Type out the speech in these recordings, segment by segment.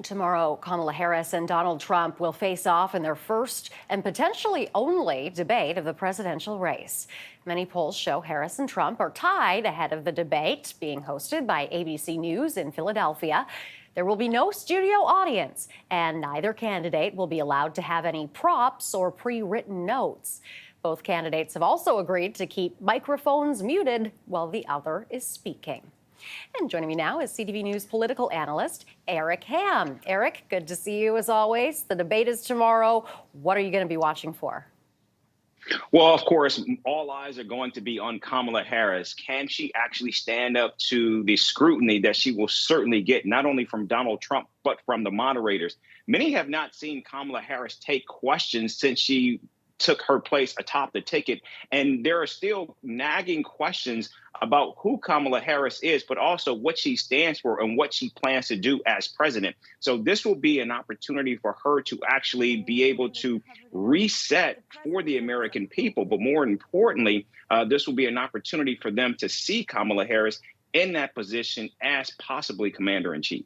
Tomorrow, Kamala Harris and Donald Trump will face off in their first and potentially only debate of the presidential race. Many polls show Harris and Trump are tied ahead of the debate being hosted by ABC News in Philadelphia. There will be no studio audience, and neither candidate will be allowed to have any props or pre-written notes. Both candidates have also agreed to keep microphones muted while the other is speaking. And joining me now is CTV News political analyst Eric Ham. Eric, good to see you as always. The debate is tomorrow. What are you going to be watching for? Well, of course, all eyes are going to be on Kamala Harris. Can she actually stand up to the scrutiny that she will certainly get, not only from Donald Trump, but from the moderators? Many have not seen Kamala Harris take questions since she took her place atop the ticket. And there are still nagging questions about who Kamala Harris is, but also what she stands for and what she plans to do as president. So this will be an opportunity for her to actually be able to reset for the American people. But more importantly, this will be an opportunity for them to see Kamala Harris in that position as possibly commander-in-chief.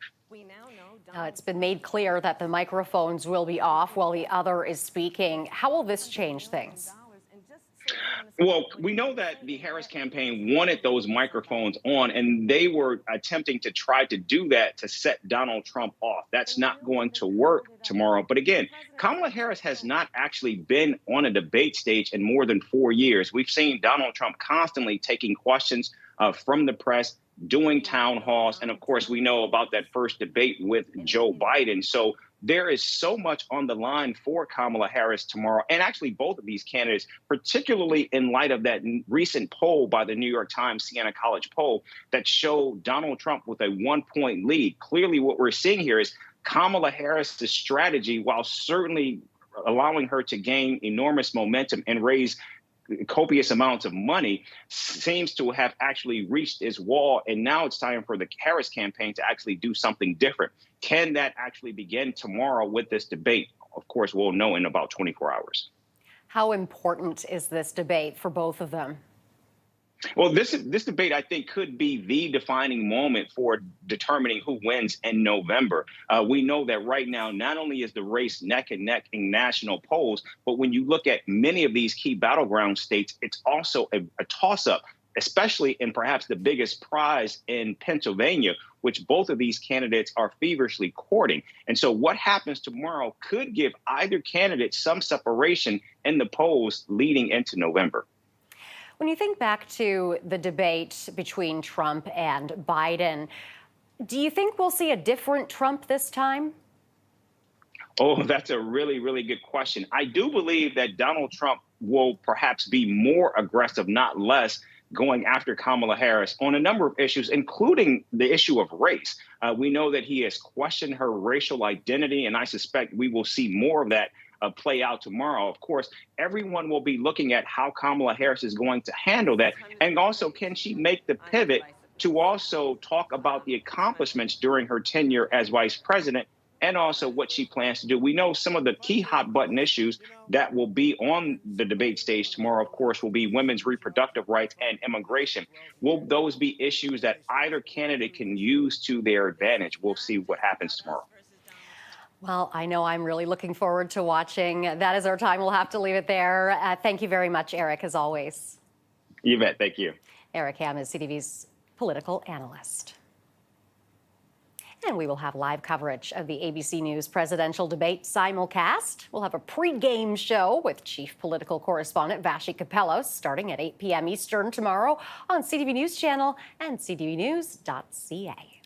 It's been made clear that the microphones will be off while the other is speaking. How will this change things? Well, we know that the Harris campaign wanted those microphones on, and they were attempting to try to do that to set Donald Trump off. That's not going to work tomorrow. But again, Kamala Harris has not actually been on a debate stage in more than 4 years. We've seen Donald Trump constantly taking questions from the press, doing town halls. And of course, we know about that first debate with Joe Biden. So there is so much on the line for Kamala Harris tomorrow, and actually both of these candidates, particularly in light of that recent poll by the New York Times Siena College poll that showed Donald Trump with a 1-point lead. Clearly, what we're seeing here is Kamala Harris's strategy, while certainly allowing her to gain enormous momentum and raise copious amounts of money, seems to have actually reached its wall. And now it's time for the Harris campaign to actually do something different. Can that actually begin tomorrow with this debate? Of course, we'll know in about 24 hours. How important is this debate for both of them? Well, this debate, I think, could be the defining moment for determining who wins in November. We know that right now, not only is the race neck and neck in national polls, but when you look at many of these key battleground states, it's also a toss-up, especially in perhaps the biggest prize in Pennsylvania, which both of these candidates are feverishly courting. And so what happens tomorrow could give either candidate some separation in the polls leading into November. When you think back to the debate between Trump and Biden, do you think we'll see a different Trump this time? Oh, that's a really, really good question. I do believe that Donald Trump will perhaps be more aggressive, not less, going after Kamala Harris on a number of issues, including the issue of race. We know that he has questioned her racial identity, and I suspect we will see more of that play out tomorrow. Of course, everyone will be looking at how Kamala Harris is going to handle that. And also, can she make the pivot to also talk about the accomplishments during her tenure as vice president and also what she plans to do? We know some of the key hot button issues that will be on the debate stage tomorrow, of course, will be women's reproductive rights and immigration. Will those be issues that either candidate can use to their advantage? We'll see what happens tomorrow. Well, I know I'm really looking forward to watching. That is our time. We'll have to leave it there. Thank you very much, Eric, as always. You bet. Thank you. Eric Ham is CTV's political analyst. And we will have live coverage of the ABC News presidential debate simulcast. We'll have a pre-game show with chief political correspondent Vashi Capellos starting at 8 p.m. Eastern tomorrow on CTV News Channel and ctvnews.ca.